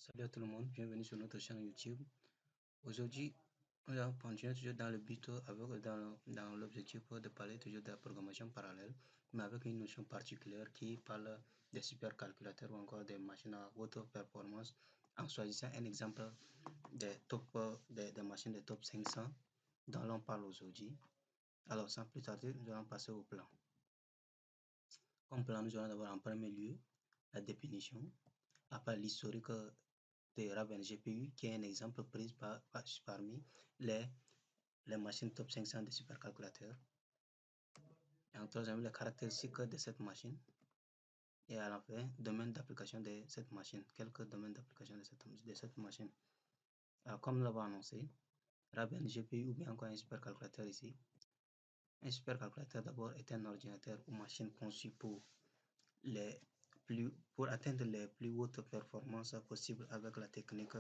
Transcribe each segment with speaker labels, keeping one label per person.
Speaker 1: Salut à tout le monde, bienvenue sur notre chaîne YouTube. Aujourd'hui, on va continuer toujours dans le but, dans l'objectif de parler toujours de la programmation parallèle, mais avec une notion particulière qui parle des supercalculateurs ou encore des machines à haute performance, en choisissant un exemple des machines de top 500 dont l'on parle aujourd'hui. Alors, sans plus tarder, nous allons passer au plan. Comme plan, nous allons d'abord en premier lieu la définition, après l'historique de Raven GPU, qui est un exemple pris parmi les machines top 500 de supercalculateurs. Et en troisième, les caractéristiques de cette machine. Et à la fin, domaine d'application de cette machine. Quelques domaines d'application de cette machine. Alors, comme nous l'avons annoncé, Raven GPU ou bien encore un supercalculateur ici. Un supercalculateur d'abord est un ordinateur ou machine conçu pour atteindre les plus hautes performances possibles avec la technique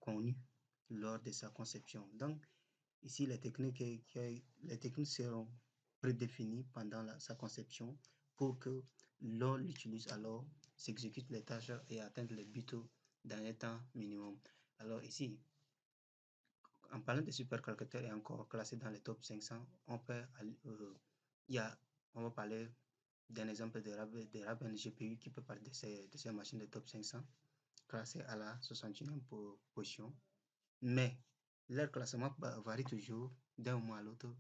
Speaker 1: connue lors de sa conception. Donc, ici, les techniques seront prédéfinies pendant sa conception pour que l'on l'utilise alors, s'exécute les tâches et atteindre les buts dans un temps minimum. Alors ici, en parlant de supercalculateur et encore classé dans les top 500, on va parler d'un exemple de Raven GPU qui peut parler de ces machines de top 500 classées à la 61e position. Mais leur classement varie toujours d'un mois à l'autre.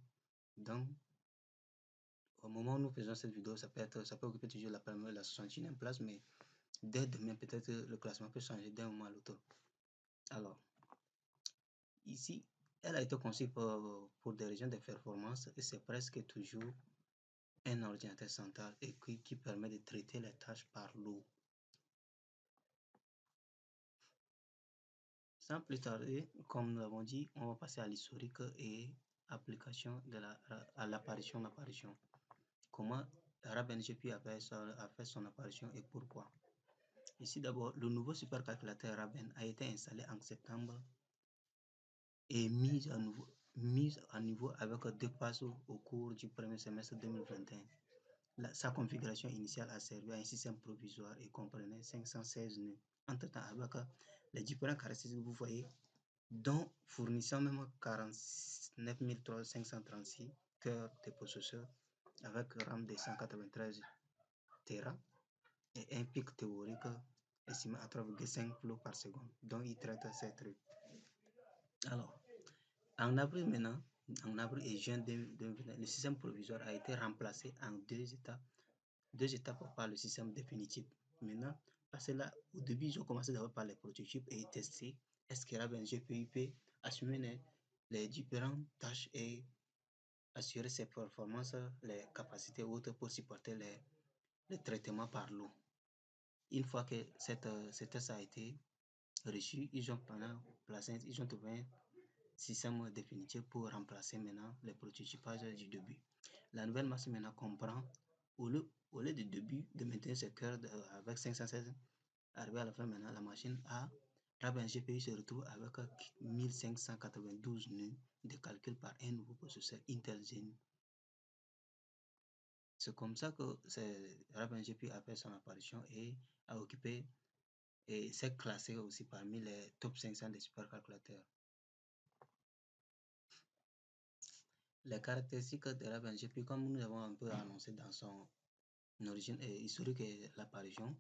Speaker 1: Donc, au moment où nous faisons cette vidéo, ça peut occuper toujours la 61e place, mais dès demain, peut-être le classement peut changer d'un mois à l'autre. Alors, ici, elle a été conçue pour des régions de performance et c'est presque toujours un ordinateur central et qui permet de traiter les tâches par lot. Sans plus tarder, comme nous l'avons dit, on va passer à l'historique et application à l'apparition. Comment Raven GPU a fait son apparition et pourquoi. Ici d'abord, le nouveau supercalculateur Raven a été installé en septembre et mis à niveau avec deux passes au cours du premier semestre 2021. Sa configuration initiale a servi à un système provisoire et comprenait 516 nœuds. Entre-temps, avec les différentes caractéristiques que vous voyez, dont fournissant même 49 536 cœurs de processeurs avec RAM de 193 Tera et un pic théorique estimé à 3,5 flots par seconde. Donc, il traite ces trucs. Alors, en avril et juin 2020, le système provisoire a été remplacé en deux étapes par le système définitif. Maintenant, parce que là, au début, ils ont commencé d'abord par les prototypes et tester est-ce que Raven GPU peut assumer les différentes tâches et assurer ses performances, les capacités autres pour supporter les traitements par l'eau. Une fois que ce test a été reçu, ils ont trouvé un système définitif pour remplacer maintenant le prototypage du début. La nouvelle machine maintenant comprend, au lieu du début de maintenir ce cœur avec 516, arrivé à la fin maintenant, la machine a Raven GPU se retrouve avec 1592 nœuds de calcul par un nouveau processeur Intel Zen. C'est comme ça que Raven GPU a fait son apparition et a occupé et s'est classé aussi parmi les top 500 des supercalculateurs. Les caractéristiques de Raven GPU, comme nous avons un peu annoncé dans son origine et historique et l'apparition,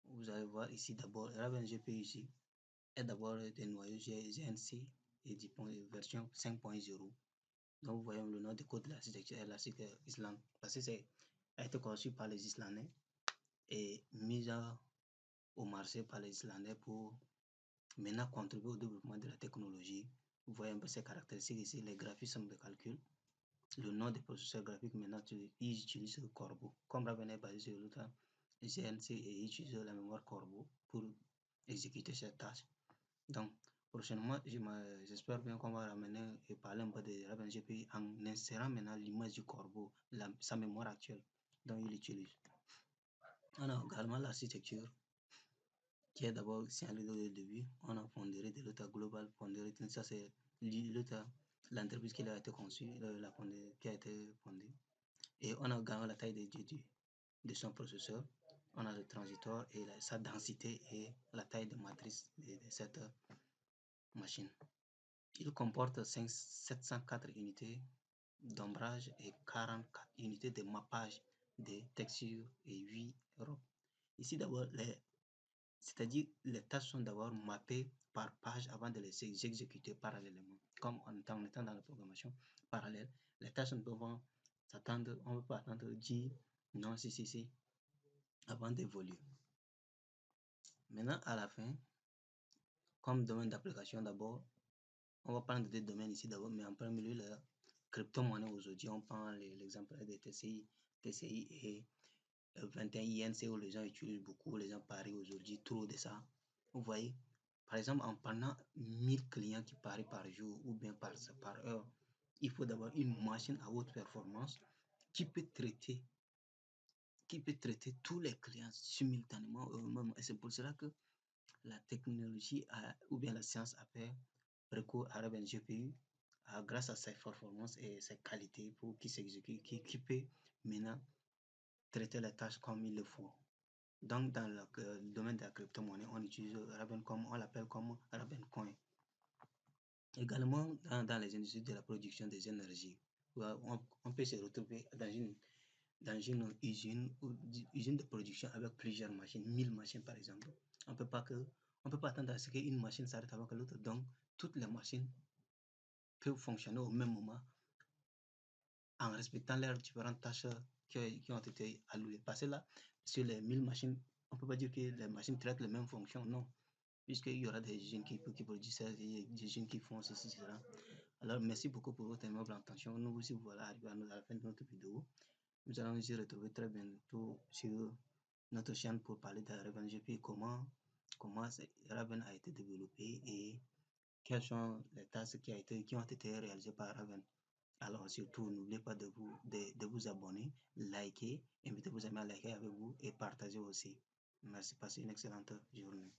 Speaker 1: vous allez voir ici d'abord Raven GPU ici est d'abord des noyaux GNC et version 5.0. Donc vous voyez le nom de code de l'architecture Island parce que a été conçu par les Islandais et mis au marché par les Islandais pour maintenant contribuer au développement de la technologie. Vous voyez un peu ces caractéristiques ici, les graphismes de calcul. Le nom des processeurs graphiques, maintenant, ils utilisent le Corbeau. Comme Raven est basé sur l'autre GNC et ils utilisent la mémoire Corbeau pour exécuter cette tâche. Donc, prochainement, j'espère bien qu'on va ramener et parler un peu de Raven GPU en insérant maintenant l'image du Corbeau, sa mémoire actuelle dont il utilise. On a également l'architecture qui est d'abord signalée au début. On a Foundry de l'autre Global Foundry. Ça, c'est l'entreprise qui a été conçue, qui a été fondée. Et on a également la taille de son processeur. on a le transitoire et sa densité et la taille de matrice de cette machine. Il comporte 704 unités d'ombrage et 44 unités de mappage des textures et 8 robes. Ici d'abord, c'est-à-dire les tâches sont d'abord mappées par page avant de les exécuter parallèlement. Comme en étant dans la programmation parallèle, les tâches ne peuvent s'attendre, on ne peut pas attendre 10, non, si, avant d'évoluer. Maintenant, à la fin, comme domaine d'application d'abord, on va prendre des domaines ici d'abord, mais en premier lieu, la crypto-monnaie aujourd'hui, on prend l'exemple des TCI et 21 INC où les gens utilisent beaucoup, les gens parient aujourd'hui trop de ça. Vous voyez, par exemple, en prenant 1000 clients qui parient par jour ou bien par heure, il faut d'abord une machine à haute performance qui peut traiter tous les clients simultanément. Et c'est pour cela que la technologie ou bien la science a fait recours à Raven GPU grâce à ses performances et ses qualités pour qu'il s'exécute, qui peut maintenant traiter les tâches comme il le faut. Donc, dans le domaine de la crypto-monnaie, on utilise Ravencoin, on l'appelle comme Ravencoin. Également, dans les industries de la production des énergies, on peut se retrouver dans une usine de production avec plusieurs machines, 1000 machines par exemple. On ne peut pas attendre à ce qu'une machine s'arrête avant que l'autre. Donc, toutes les machines peuvent fonctionner au même moment en respectant leurs différentes tâches qui ont été allouées. Parce que là, sur les 1000 machines, on ne peut pas dire que les machines traitent les mêmes fonctions, non. Puisqu'il y aura des usines qui produisent ça, des usines qui font ceci, cela. Alors, merci beaucoup pour votre aimable attention. Nous aussi, voilà, arrivés à la fin de notre vidéo. Nous allons nous y retrouver très bientôt sur notre chaîne pour parler de Raven GP, comment Raven a été développé et quelles sont les tâches qui ont été réalisées par Raven. Alors surtout, n'oubliez pas de vous abonner, liker, invitez vos amis à liker avec vous et partager aussi. Merci, passez une excellente journée.